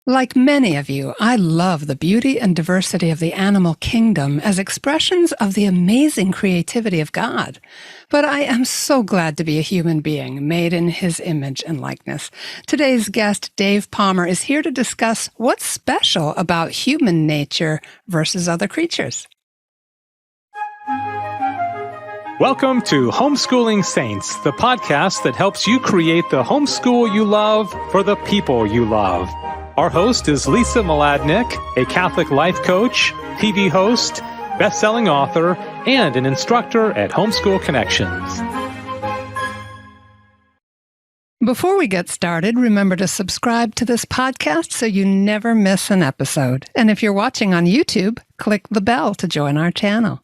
Like many of you, I love the beauty and diversity of the animal kingdom as expressions of the amazing creativity of God. But I am so glad to be a human being made in his image and likeness. Today's guest, Dave Palmer, is here to discuss what's special about human nature versus other creatures. Welcome to Homeschooling Saints, the podcast that helps you create the homeschool you love for the people you love. Our host is Lisa Mladinich, a Catholic life coach, TV host, best-selling author, and an instructor at Homeschool Connections. Before we get started, remember to subscribe to this podcast so you never miss an episode. And if you're watching on YouTube, click the bell to join our channel.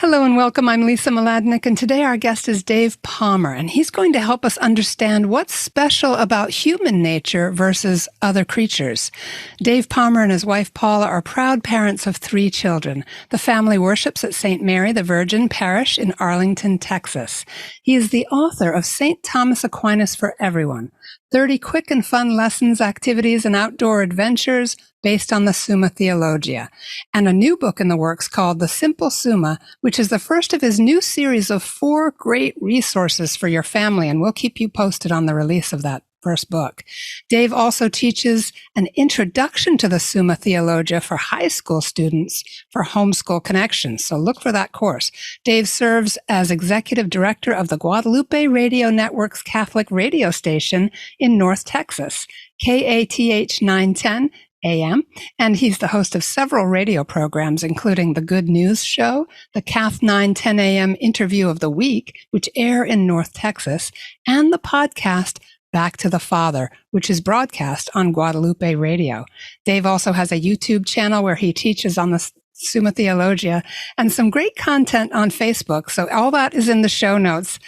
Hello and welcome. I'm Lisa Mladinich, and today our guest is Dave Palmer, and he's going to help us understand what's special about human nature versus other creatures. Dave Palmer and his wife Paula are proud parents of 3 children. The family worships at St. Mary the Virgin Parish in Arlington, Texas. He is the author of St. Thomas Aquinas for Everyone, 30 quick and fun lessons, activities, and outdoor adventures based on the Summa Theologica, and a new book in the works called The Simple Summa, which is the first of his new series of 4 great resources for your family, and we'll keep you posted on the release of that first book. Dave also teaches an introduction to the Summa Theologica for high school students for Homeschool Connections, so look for that course. Dave serves as executive director of the Guadalupe Radio Network's Catholic radio station in North Texas, KATH 910 AM, and he's the host of several radio programs, including The Good News Show, the CATH 910 AM Interview of the Week, which air in North Texas, and the podcast Back to the Father, which is broadcast on Guadalupe Radio. Dave also has a YouTube channel where he teaches on the Summa Theologica and some great content on Facebook. So all that is in the show notes.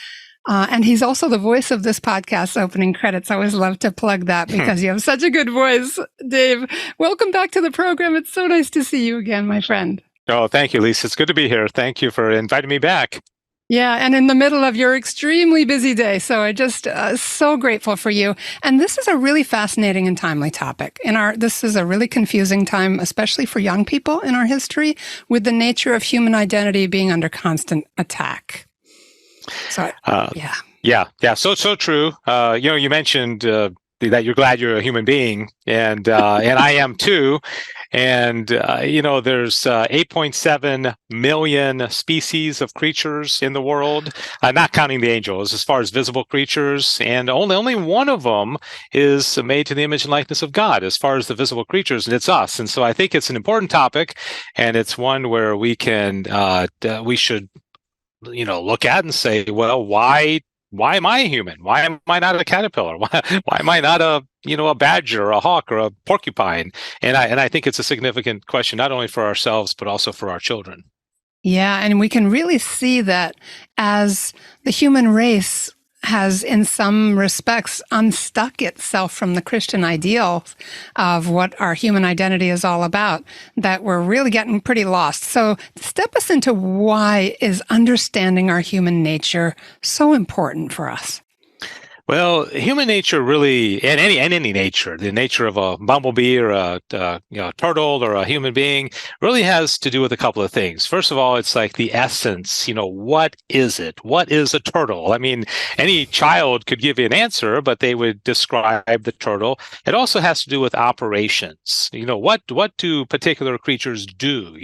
And he's also the voice of this podcast's opening credits. I always love to plug that because you have such a good voice, Dave. Welcome back to the program. It's so nice to see you again, my friend. Oh, thank you, Lisa. It's good to be here. Thank you for inviting me back. Yeah, and in the middle of your extremely busy day. So I just so grateful for you. And this is a really fascinating and timely topic. This is a really confusing time, especially for young people in our history, with the nature of human identity being under constant attack. So, yeah. So true. You mentioned that you're glad you're a human being, and I am too. And there's 8.7 million species of creatures in the world, not counting the angels, as far as visible creatures, and only one of them is made to the image and likeness of God, as far as the visible creatures, and it's us. And so I think it's an important topic, and it's one where we should look at and say, well, why am I a human? Why am I not a caterpillar? Why am I not a badger or a hawk or a porcupine? And I think it's a significant question, not only for ourselves, but also for our children. Yeah. And we can really see that as the human race has, in some respects, unstuck itself from the Christian ideal of what our human identity is all about, that we're really getting pretty lost. So step us into why is understanding our human nature so important for us? Well, human nature really, and any nature, the nature of a bumblebee or a turtle or a human being, really has to do with a couple of things. First of all, it's like the essence. What is it? What is a turtle? I mean, any child could give you an answer, but they would describe the turtle. It also has to do with operations. What do particular creatures do?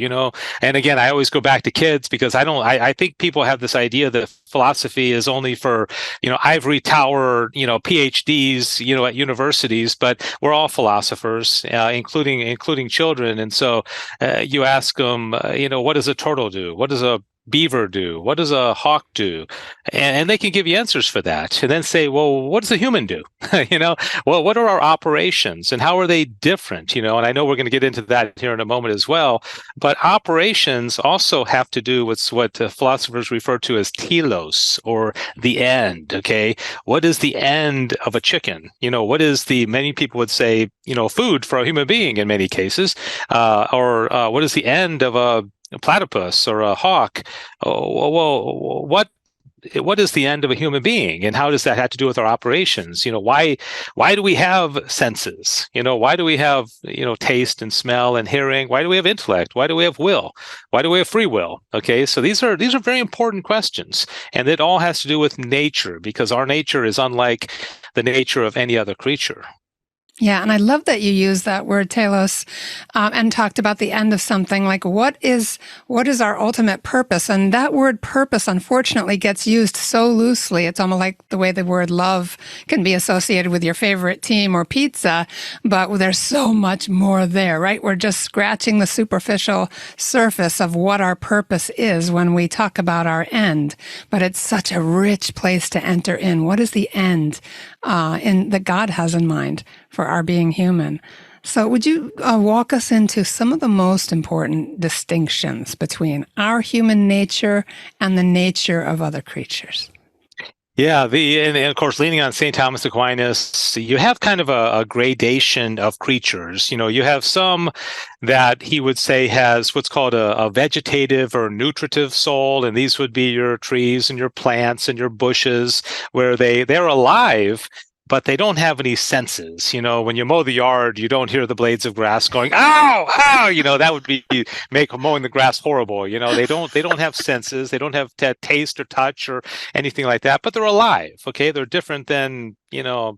And again, I always go back to kids because I think people have this idea that philosophy is only for ivory tower PhDs at universities, but we're all philosophers, including children. And so you ask them, what does a turtle do? What does a beaver do? What does a hawk do? And they can give you answers for that. And then say, well, what does a human do? Well, what are our operations and how are they different? And I know we're going to get into that here in a moment as well. But operations also have to do with what philosophers refer to as telos, or the end. Okay. What is the end of a chicken? What is many people would say, food for a human being in many cases, or what is the end of a platypus or a hawk? Well, what what is the end of a human being, and how does that have to do with our operations? Why do we have senses? Why do we have taste and smell and hearing? Why do we have intellect? Why do we have will? Why do we have free will? Okay, so these are very important questions, and it all has to do with nature, because our nature is unlike the nature of any other creature. Yeah, and I love that you used that word telos, and talked about the end of something. Like, what is our ultimate purpose? And that word purpose, unfortunately, gets used so loosely. It's almost like the way the word love can be associated with your favorite team or pizza, but there's so much more there, right? We're just scratching the superficial surface of what our purpose is when we talk about our end. But it's such a rich place to enter in. What is the end that God has in mind for our being human? So would you walk us into some of the most important distinctions between our human nature and the nature of other creatures? Yeah, and of course, leaning on St. Thomas Aquinas, you have kind of a gradation of creatures. You have some that he would say has what's called a vegetative or nutritive soul, and these would be your trees and your plants and your bushes, where they're alive, but they don't have any senses. When you mow the yard, you don't hear the blades of grass going, ow, ow, that would be make mowing the grass horrible. They don't have senses. They don't have taste or touch or anything like that, but they're alive. Okay. They're different than, a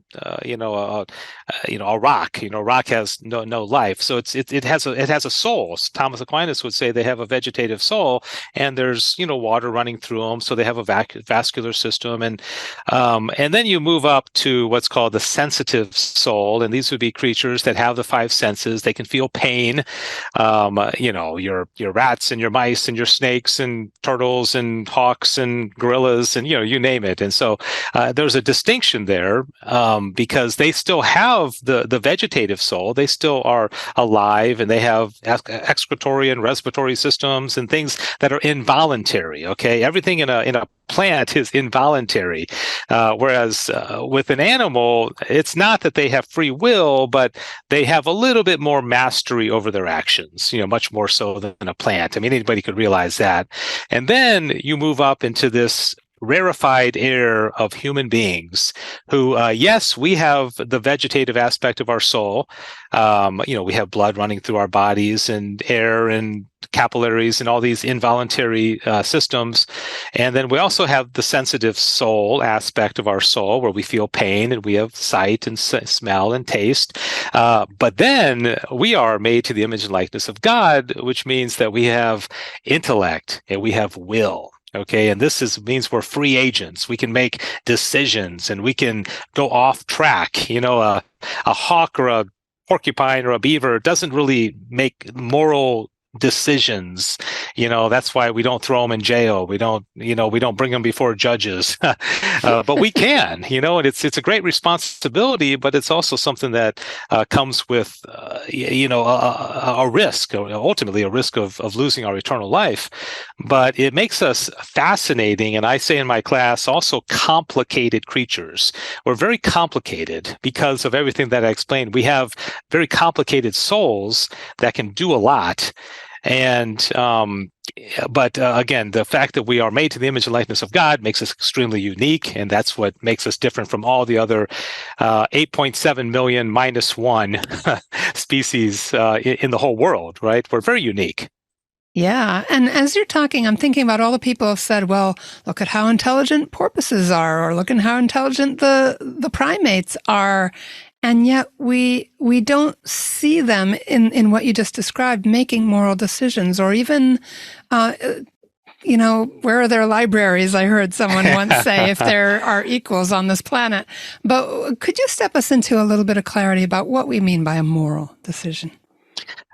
rock. Rock has no life. So it has a soul. Thomas Aquinas would say they have a vegetative soul, and there's, water running through them. So they have a vascular system. And then you move up to what's called the sensitive soul. And these would be creatures that have the five senses. They can feel pain. Your rats and your mice and your snakes and turtles and hawks and gorillas and, you name it. And so there's a distinction there, because they still have the vegetative soul. They still are alive, and they have excretory and respiratory systems and things that are involuntary. Okay, everything in a plant is involuntary, whereas with an animal, it's not that they have free will, but they have a little bit more mastery over their actions. Much more so than a plant. I mean, anybody could realize that. And then you move up into this rarefied air of human beings who, yes, we have the vegetative aspect of our soul. We have blood running through our bodies and air and capillaries and all these involuntary systems. And then we also have the sensitive soul aspect of our soul, where we feel pain and we have sight and smell and taste. But then we are made to the image and likeness of God, which means that we have intellect and we have will. Okay, and this means we're free agents. We can make decisions, and we can go off track. A hawk or a porcupine or a beaver doesn't really make moral decisions. That's why we don't throw them in jail. We don't bring them before judges, but we can, and it's a great responsibility, but it's also something that comes with, a risk, ultimately a risk of losing our eternal life. But it makes us fascinating. And I say in my class, also complicated creatures. We're very complicated because of everything that I explained. We have very complicated souls that can do a lot. And again, the fact that we are made to the image and likeness of God makes us extremely unique, and that's what makes us different from all the other 8.7 million minus one species in the whole world, right? We're very unique. Yeah. And as you're talking, I'm thinking about all the people who have said, well, look at how intelligent porpoises are, or look at how intelligent the primates are. And yet we don't see them in what you just described, making moral decisions, or even, where are their libraries? I heard someone once say, if there are equals on this planet. But could you step us into a little bit of clarity about what we mean by a moral decision?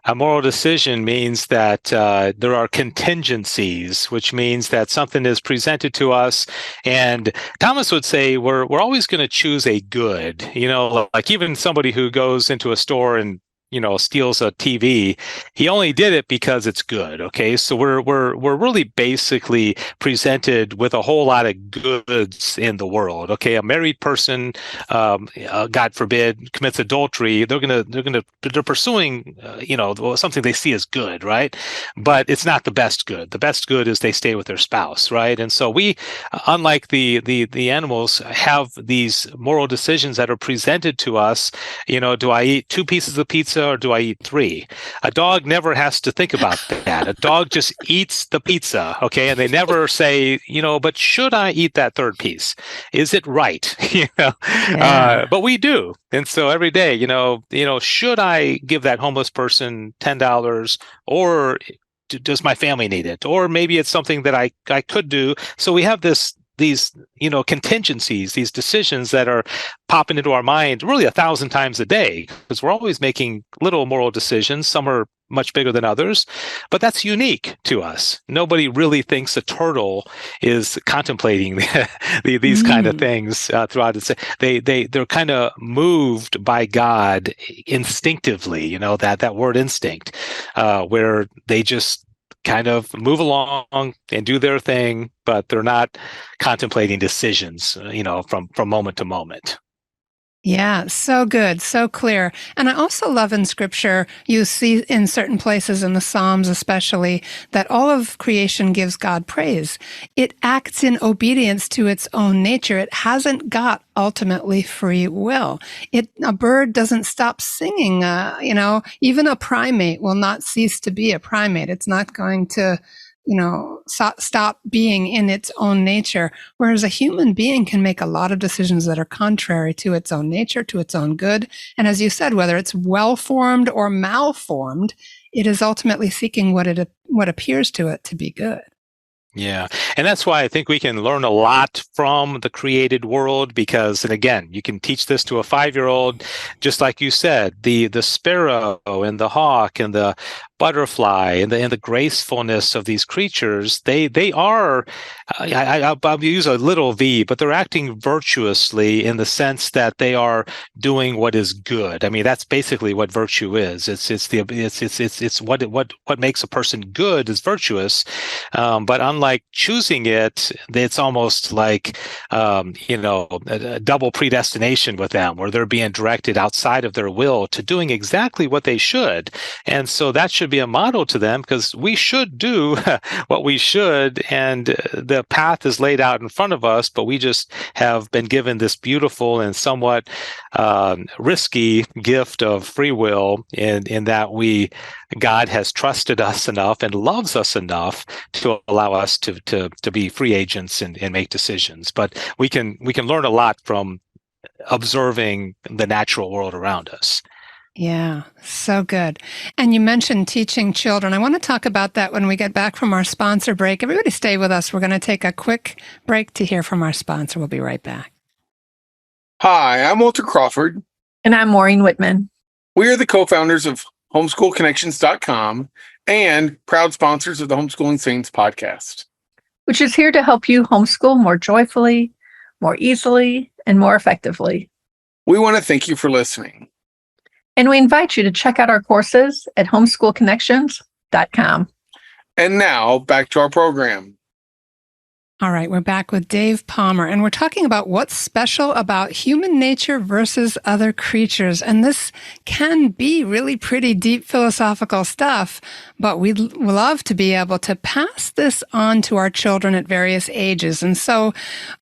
A moral decision means that there are contingencies, which means that something is presented to us. And Thomas would say we're always going to choose a good, like even somebody who goes into a store and steals a TV, he only did it because it's good. Okay, so we're really basically presented with a whole lot of goods in the world. Okay, a married person, God forbid, commits adultery, they're pursuing something they see as good, right? But it's not the best good. The best good is they stay with their spouse, right? And so we, unlike the animals, have these moral decisions that are presented to us. Do I eat 2 pieces of pizza or do I eat 3? A dog never has to think about that. A dog just eats the pizza, okay? And they never say, but should I eat that 3rd piece? Is it right? Yeah. But we do. And so every day, should I give that homeless person $10, or does my family need it? Or maybe it's something that I could do. So we have these contingencies, these decisions that are popping into our mind really 1,000 times a day, because we're always making little moral decisions. Some are much bigger than others, but that's unique to us. Nobody really thinks a turtle is contemplating these kind of things throughout it. They're kind of moved by God instinctively, that word instinct, where they just kind of move along and do their thing, but they're not contemplating decisions, from moment to moment. Yeah, so good, so clear. And I also love in scripture, you see in certain places in the Psalms especially, that all of creation gives God praise. It acts in obedience to its own nature. It hasn't got ultimately free will. A bird doesn't stop singing, even a primate will not cease to be a primate. It's not going to stop being in its own nature. Whereas a human being can make a lot of decisions that are contrary to its own nature, to its own good. And as you said, whether it's well-formed or malformed, it is ultimately seeking what appears to it to be good. Yeah. And that's why I think we can learn a lot from the created world, because, and again, you can teach this to a 5-year-old, just like you said, the sparrow and the hawk and the butterfly and the gracefulness of these creatures. They are, I'll use a little v, but they're acting virtuously in the sense that they are doing what is good. I mean, that's basically what virtue is. It's what makes a person good is virtuous. But unlike choosing it, it's almost like a double predestination with them, where they're being directed outside of their will to doing exactly what they should. And so that should be a model to them, because we should do what we should, and the path is laid out in front of us, but we just have been given this beautiful and somewhat risky gift of free will, in that God has trusted us enough and loves us enough to allow us to be free agents and make decisions. But we can learn a lot from observing the natural world around us. Yeah, so good. And you mentioned teaching children. I want to talk about that when we get back from our sponsor break. Everybody stay with us. We're going to take a quick break to hear from our sponsor. We'll be right back. Hi, I'm Walter Crawford. And I'm Maureen Whitman. We are the co-founders of HomeschoolConnections.com and proud sponsors of the Homeschooling Saints podcast, which is here to help you homeschool more joyfully, more easily, and more effectively. We want to thank you for listening. And we invite you to check out our courses at HomeschoolConnections.com. And now, back to our program. All right, we're back with Dave Palmer, and we're talking about what's special about human nature versus other creatures. And this can be really pretty deep philosophical stuff, but we'd love to be able to pass this on to our children at various ages. And so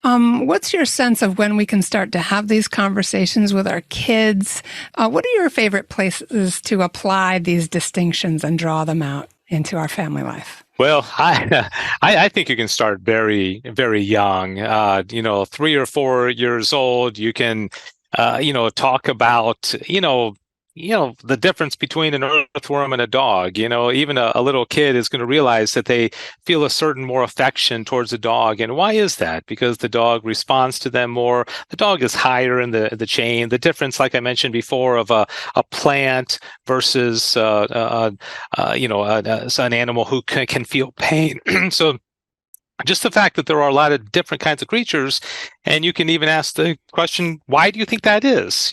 what's your sense of when we can start to have these conversations with our kids? What are your favorite places to apply these distinctions and draw them out into our family life? Well, I think you can start very, very young. 3 or 4 years old, you can, talk about, the difference between an earthworm and a dog. Even a little kid is going to realize that they feel a certain more affection towards a dog. And why is that? Because the dog responds to them more. The dog is higher in the chain. The difference, like I mentioned before, of a plant versus an animal who can feel pain. So just the fact that there are a lot of different kinds of creatures And you can even ask the question, why do you think that is?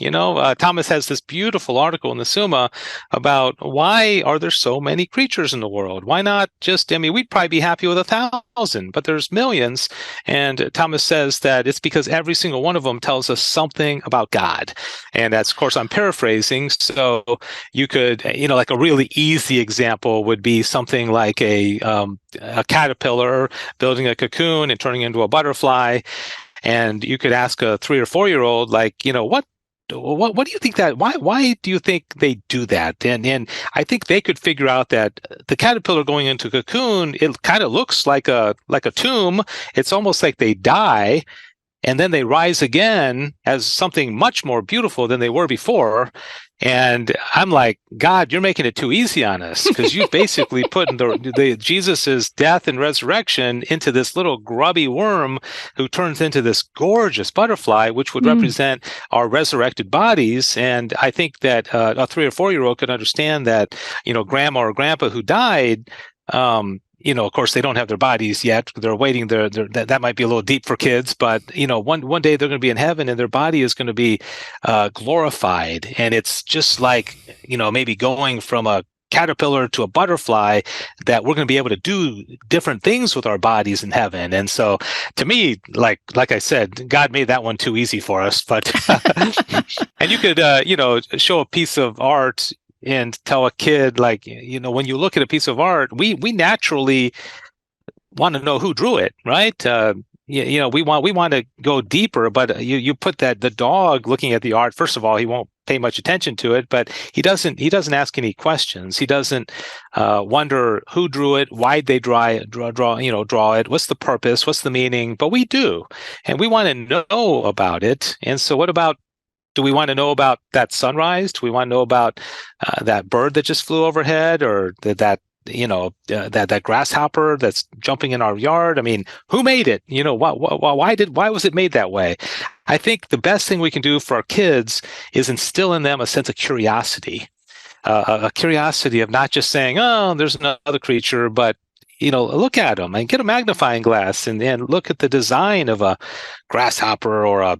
Thomas has this beautiful article in the Summa about why are there so many creatures in the world? Why not just, we'd probably be happy with 1,000, but there's millions. And Thomas says that it's because every single one of them tells us something about God. And that's, of course, I'm paraphrasing. So you could, like a really easy example would be something like a caterpillar building a cocoon and turning into a butterfly. And you could ask a 3 or 4-year-old, like, what do you think that? Why do you think they do that? And I think they could figure out that the caterpillar going into a cocoon, it kind of looks like a tomb. It's almost like they die, and then they rise again as something much more beautiful than they were before. And I'm like, God, you're making it too easy on us, because you basically put the Jesus's death and resurrection into this little grubby worm who turns into this gorgeous butterfly, which would represent our resurrected bodies. And I think that a 3 or 4-year-old could understand that, grandma or grandpa who died, of course, they don't have their bodies yet. They're waiting. That might be a little deep for kids, but one day they're going to be in heaven, and their body is going to be glorified. And it's just like maybe going from a caterpillar to a butterfly, that we're going to be able to do different things with our bodies in heaven. And so, to me, like I said, God made that one too easy for us. But and you could show a piece of art and tell a kid, like, when you look at a piece of art, we naturally want to know who drew it, right? We want to go deeper, but you put the dog looking at the art. First of all, he won't pay much attention to it, but he doesn't ask any questions. He doesn't wonder who drew it, why'd they draw it, what's the purpose, what's the meaning. But we do, and we want to know about it. And so, do we want to know about that sunrise? Do we want to know about that bird that just flew overhead, or that grasshopper that's jumping in our yard? Who made it? Why was it made that way? I think the best thing we can do for our kids is instill in them a sense of curiosity, a curiosity of not just saying, "Oh, there's another creature," but look at them and get a magnifying glass and look at the design of a grasshopper or a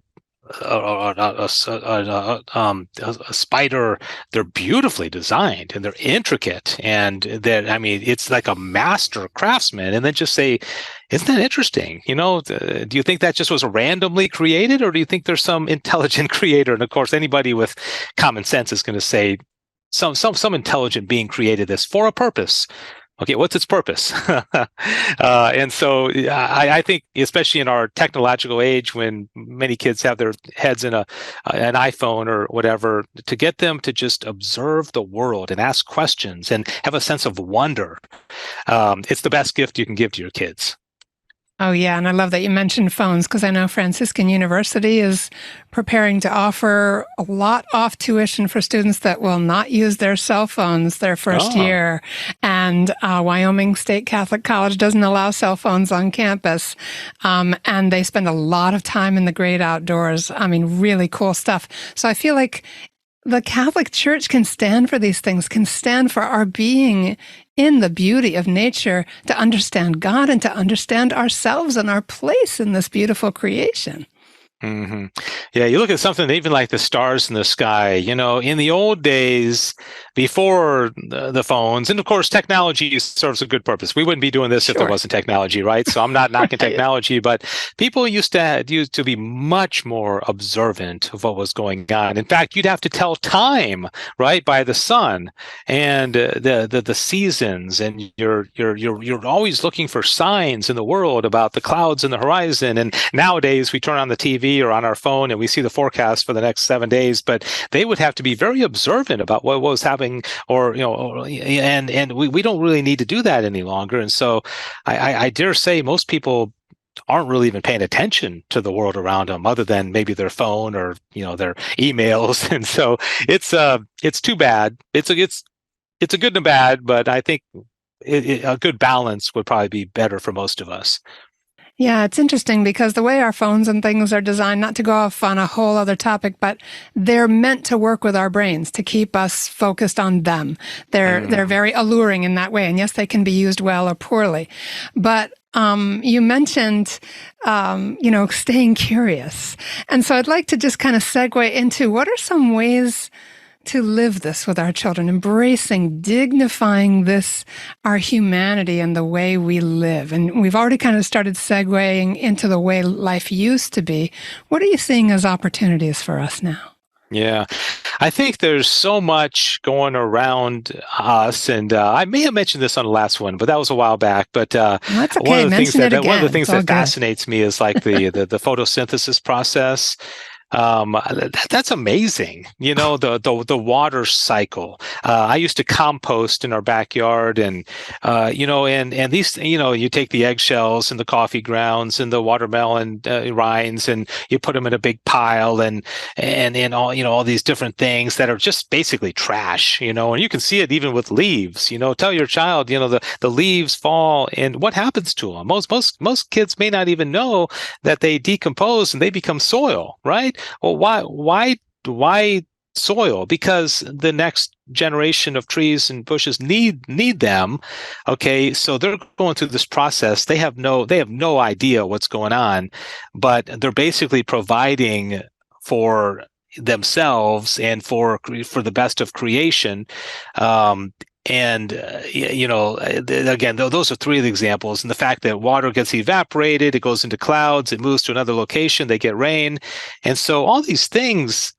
spider. They're beautifully designed and they're intricate, and it's like a master craftsman. And then just say, isn't that interesting? Do you think that just was randomly created, or do you think there's some intelligent creator? And of course, anybody with common sense is going to say some intelligent being created this for a purpose. Okay, what's its purpose? And so I think, especially in our technological age, when many kids have their heads in an iPhone or whatever, to get them to just observe the world and ask questions and have a sense of wonder, it's the best gift you can give to your kids. Oh, yeah. And I love that you mentioned phones, because I know Franciscan University is preparing to offer a lot off tuition for students that will not use their cell phones their first year. And Wyoming State Catholic College doesn't allow cell phones on campus. And they spend a lot of time in the great outdoors. Really cool stuff. So I feel like the Catholic Church can stand for these things, can stand for our being in the beauty of nature, to understand God and to understand ourselves and our place in this beautiful creation. Mm-hmm. Yeah, you look at something even like the stars in the sky. In the old days, before the phones, and of course, technology serves a good purpose. We wouldn't be doing this if there wasn't technology, right? So I'm not knocking technology, but people used to be much more observant of what was going on. In fact, you'd have to tell time, right, by the sun and the seasons, and you're always looking for signs in the world about the clouds in the horizon. And nowadays, we turn on the TV or on our phone and we see the forecast for the next 7 days, but they would have to be very observant about what was happening, and we don't really need to do that any longer. And so I dare say most people aren't really even paying attention to the world around them, other than maybe their phone or their emails. And so it's too bad. It's a good and a bad, but I think a good balance would probably be better for most of us. Yeah, it's interesting because the way our phones and things are designed, not to go off on a whole other topic, but they're meant to work with our brains, to keep us focused on them. They're very alluring in that way. And yes, they can be used well or poorly. But you mentioned, staying curious. And so I'd like to just kind of segue into what are some ways to live this with our children, embracing, dignifying this, our humanity and the way we live. And we've already kind of started segueing into the way life used to be. What are you seeing as opportunities for us now? Yeah, I think there's so much going around us, and I may have mentioned this on the last one, but that was a while back. But That's okay. one of the things Mention it again. one of the things It's all that good. fascinates me is like the photosynthesis process. That's amazing. The water cycle. I used to compost in our backyard, and and these, you take the eggshells and the coffee grounds and the watermelon rinds, and you put them in a big pile, and all, all these different things that are just basically trash. And you can see it even with leaves. Tell your child, the leaves fall, and what happens to them? Most kids may not even know that they decompose and they become soil, right? Well, why soil? Because the next generation of trees and bushes need them. Okay, so they're going through this process. They have no idea what's going on, but they're basically providing for themselves and for the best of creation. And, again, those are three of the examples. And the fact that water gets evaporated, it goes into clouds, it moves to another location, they get rain. And so all these things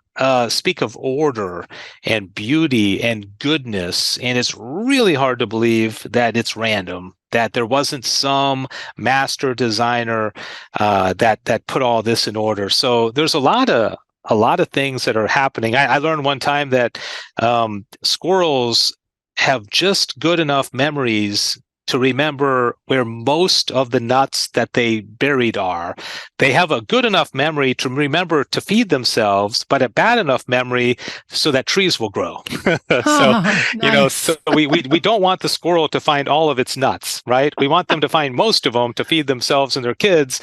speak of order and beauty and goodness. And it's really hard to believe that it's random, that there wasn't some master designer that put all this in order. So there's a lot of things that are happening. I learned one time that squirrels have just good enough memories to remember where most of the nuts that they buried are. They have a good enough memory to remember to feed themselves, but a bad enough memory so that trees will grow. Nice. So we don't want the squirrel to find all of its nuts, right? We want them to find most of them to feed themselves and their kids,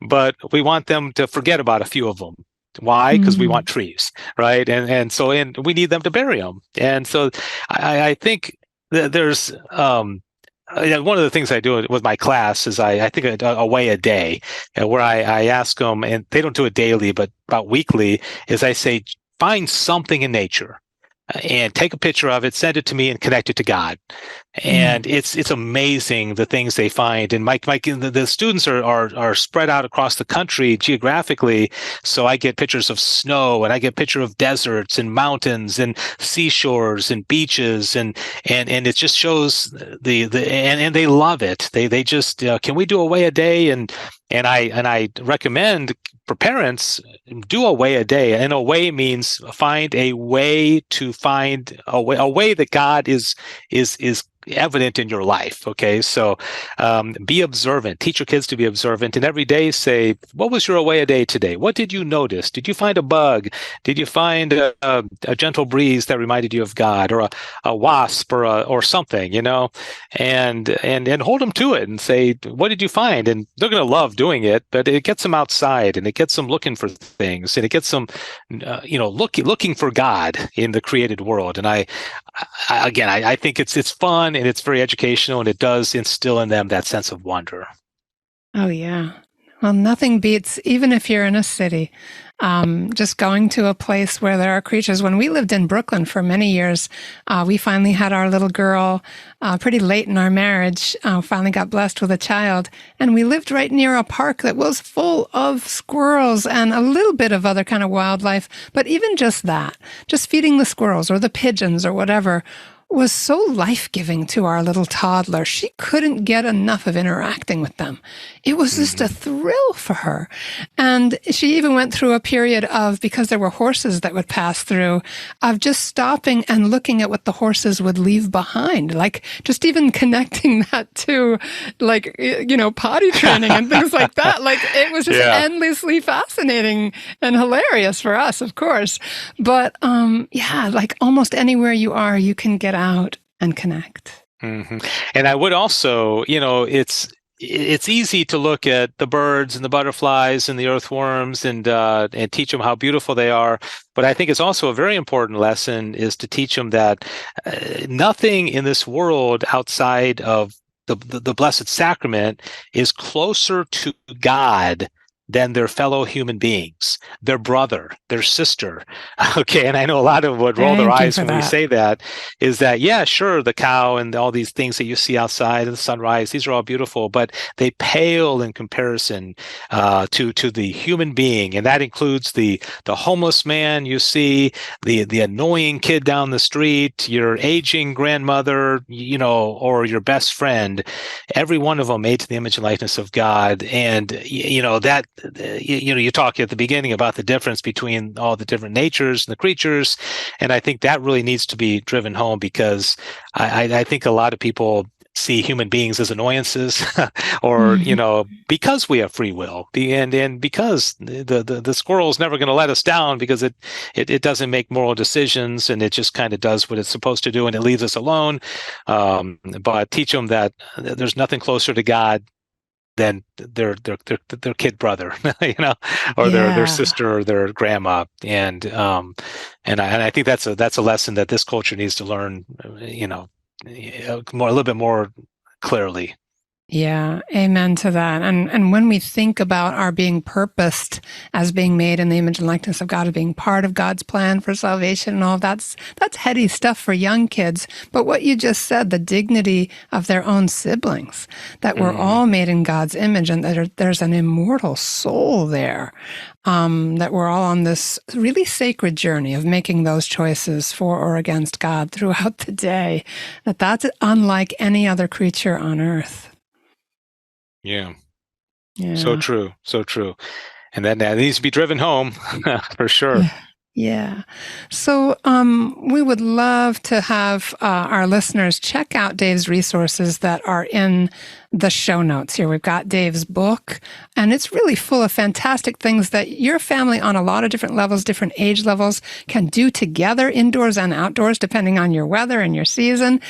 but we want them to forget about a few of them. Why? Because we want trees, right? And we need them to bury them. And so I think that there's one of the things I do with my class is I think a way a day, where I ask them, and they don't do it daily, but about weekly, is I say, find something in nature and take a picture of it, send it to me, and connect it to God. And it's amazing the things they find. And the students are spread out across the country geographically. So I get pictures of snow, and I get picture of deserts and mountains and seashores and beaches, and it just shows and they love it. They just can we do away a day? And I recommend for parents, do away a day. And away means find a way to find a way that God is evident in your life. Okay, so be observant. Teach your kids to be observant, and every day say, "What was your away a day today? What did you notice? Did you find a bug? Did you find a gentle breeze that reminded you of God, or a wasp, or something? And hold them to it and say, "What did you find?" And they're going to love doing it, but it gets them outside, and it gets them looking for things, and it gets them, looking for God in the created world. And I think it's fun, and it's very educational, and it does instill in them that sense of wonder. Oh, yeah. Well, nothing beats, even if you're in a city, just going to a place where there are creatures. When we lived in Brooklyn for many years, we finally had our little girl pretty late in our marriage, finally got blessed with a child. And we lived right near a park that was full of squirrels and a little bit of other kind of wildlife. But even just that, just feeding the squirrels or the pigeons or whatever, was so life-giving to our little toddler. She couldn't get enough of interacting with them. It was just a thrill for her. And she even went through a period of, because there were horses that would pass through, of just stopping and looking at what the horses would leave behind. Like, just even connecting that to, like, potty training and things like that. Like, it was just endlessly fascinating and hilarious for us, of course. But, like almost anywhere you are, you can get out and connect. Mm-hmm. And I would also, it's easy to look at the birds and the butterflies and the earthworms and teach them how beautiful they are. But I think it's also a very important lesson is to teach them that nothing in this world outside of the Blessed Sacrament is closer to God than their fellow human beings, their brother, their sister. Okay, and I know a lot of would roll their Thank you eyes for when we that. say that, is that, yeah, sure, the cow and all these things that you see outside and the sunrise, these are all beautiful, but they pale in comparison to the human being, and that includes the homeless man you see, the annoying kid down the street, your aging grandmother, or your best friend. Every one of them made to the image and likeness of God, and that you talk at the beginning about the difference between all the different natures and the creatures, and I think that really needs to be driven home, because I think a lot of people see human beings as annoyances, or because we have free will, and because the squirrel is never going to let us down, because it doesn't make moral decisions, and it just kind of does what it's supposed to do, and it leaves us alone. But teach them that there's nothing closer to God than their kid brother, or their Yeah. sister or their grandma, and I think that's a lesson that this culture needs to learn, a little bit more clearly. Yeah, amen to that. And when we think about our being purposed as being made in the image and likeness of God, as being part of God's plan for salvation and all, that's heady stuff for young kids. But what you just said, the dignity of their own siblings, that we're all made in God's image, and that there's an immortal soul there, that we're all on this really sacred journey of making those choices for or against God throughout the day, that's unlike any other creature on earth. Yeah. Yeah. So true. And then that needs to be driven home for sure. Yeah. So we would love to have our listeners check out Dave's resources that are in the show notes here. We've got Dave's book, and it's really full of fantastic things that your family on a lot of different levels, different age levels, can do together, indoors and outdoors, depending on your weather and your season.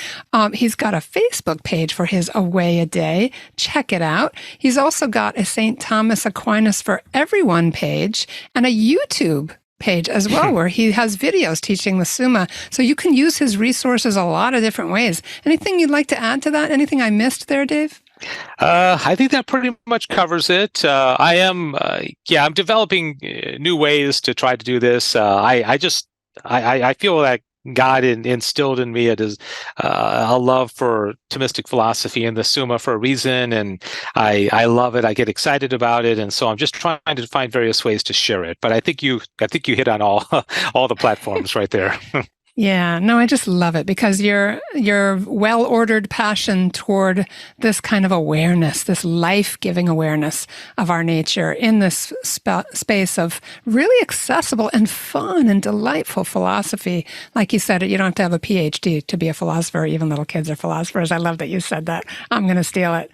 He's got a Facebook page for his Away a Day. Check it out. He's also got a St. Thomas Aquinas for Everyone page and a YouTube page as well, where he has videos teaching the Summa. So you can use his resources a lot of different ways. Anything you'd like to add to that? Anything I missed there, Dave? I think that pretty much covers it. I'm developing new ways to try to do this. I feel like God instilled in me a love for Thomistic philosophy and the Summa for a reason, and I love it. I get excited about it, and so I'm just trying to find various ways to share it. But I think you hit on all the platforms right there. Yeah, no, I just love it, because your well-ordered passion toward this kind of awareness, this life-giving awareness of our nature in this space of really accessible and fun and delightful philosophy. Like you said, you don't have to have a PhD to be a philosopher. Even little kids are philosophers. I love that you said that. I'm going to steal it.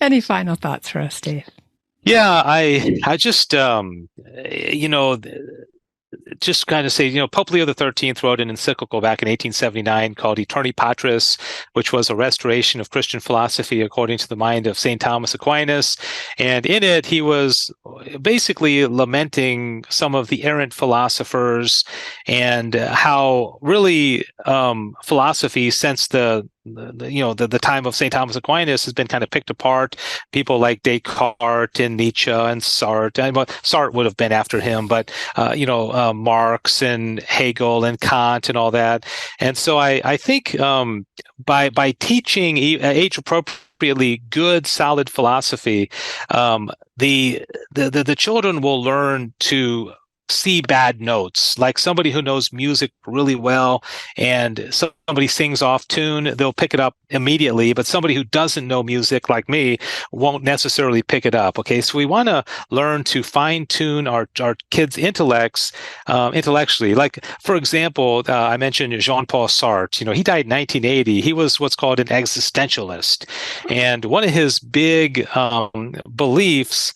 Any final thoughts for us, Steve? Yeah, I just just kind of say, Pope Leo XIII wrote an encyclical back in 1879 called Aeterni Patris, which was a restoration of Christian philosophy according to the mind of St. Thomas Aquinas. And in it, he was basically lamenting some of the errant philosophers, and how really philosophy, since the time of St. Thomas Aquinas, has been kind of picked apart. People like Descartes and Nietzsche and Sartre. Sartre would have been after him, but Marx and Hegel and Kant and all that. And so I think by teaching age appropriately good, solid philosophy, the children will learn to see bad notes. Like somebody who knows music really well and somebody sings off tune, they'll pick it up immediately, but somebody who doesn't know music like me won't necessarily pick it up. Okay, so we want to learn to fine tune our kids' intellects intellectually. Like, for example, I mentioned Jean-Paul Sartre. He died in 1980. He was what's called an existentialist, and one of his big beliefs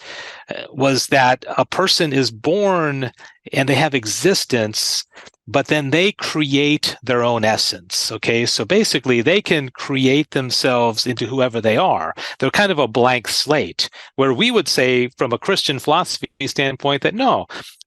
was that a person is born and they have existence, but then they create their own essence. Okay, so basically they can create themselves into whoever they are. They're kind of a blank slate, where we would say from a Christian philosophy standpoint that no,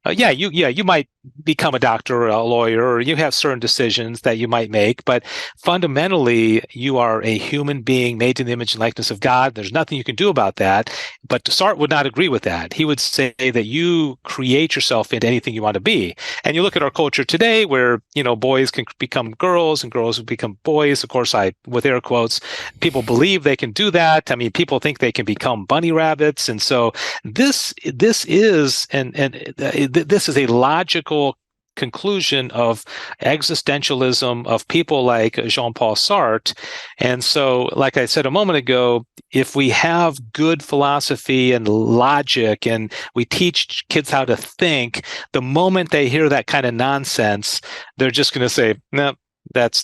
you might become a doctor or a lawyer, or you have certain decisions that you might make, but fundamentally, you are a human being made in the image and likeness of God. There's nothing you can do about that. But Sartre would not agree with that. He would say that you create yourself into anything you want to be. And you look at our culture today, where boys can become girls and girls will become boys. Of course, with air quotes, people believe they can do that. I mean, people think they can become bunny rabbits, and so this is this is a logical conclusion of existentialism of people like Jean-Paul Sartre. And so, like I said a moment ago, if we have good philosophy and logic and we teach kids how to think, the moment they hear that kind of nonsense, they're just going to say, no, that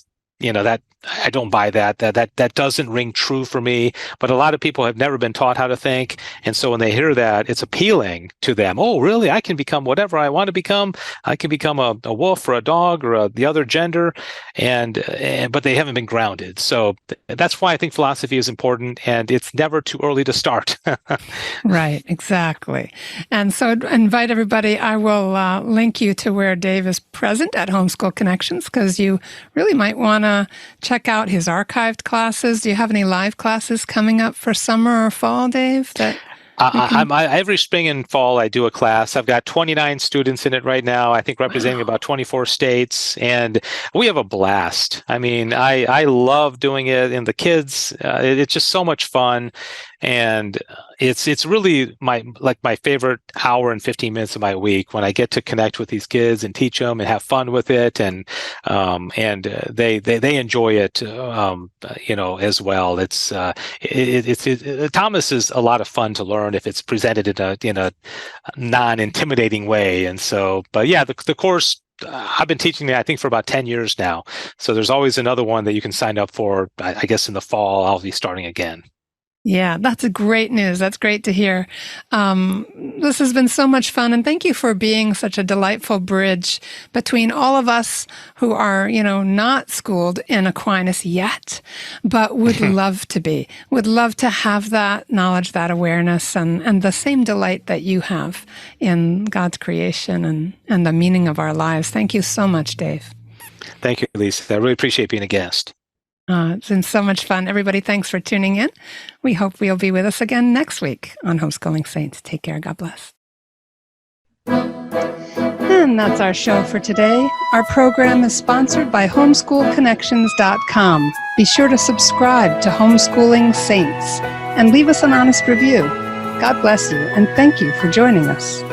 I don't buy that. That doesn't ring true for me. But a lot of people have never been taught how to think, and so when they hear that, it's appealing to them. Oh, really? I can become whatever I want to become. I can become a wolf or a dog or the other gender, but they haven't been grounded. So that's why I think philosophy is important, and it's never too early to start. Right, exactly. And so invite everybody. I will link you to where Dave is present at Homeschool Connections, because you really might want to check out his archived classes. Do you have any live classes coming up for summer or fall, Dave? Every spring and fall, I do a class. I've got 29 students in it right now, I think representing about 24 states, and we have a blast. I mean, I love doing it, and the kids, it's just so much fun. And it's really my favorite hour and 15 minutes of my week, when I get to connect with these kids and teach them and have fun with it, and they enjoy it, as well. Thomas is a lot of fun to learn if it's presented in a non-intimidating way. And so, but yeah, the course, I've been teaching it, I think, for about 10 years now. So there's always another one that you can sign up for. I guess in the fall, I'll be starting again. Yeah, that's great news. That's great to hear. This has been so much fun, and thank you for being such a delightful bridge between all of us who are, not schooled in Aquinas yet, but would love to be, would love to have that knowledge, that awareness, and the same delight that you have in God's creation and the meaning of our lives. Thank you so much, Dave. Thank you, Lisa. I really appreciate being a guest. It's been so much fun. Everybody, thanks for tuning in. We hope you'll be with us again next week on Homeschooling Saints. Take care. God bless. And that's our show for today. Our program is sponsored by HomeschoolConnections.com. Be sure to subscribe to Homeschooling Saints and leave us an honest review. God bless you, and thank you for joining us.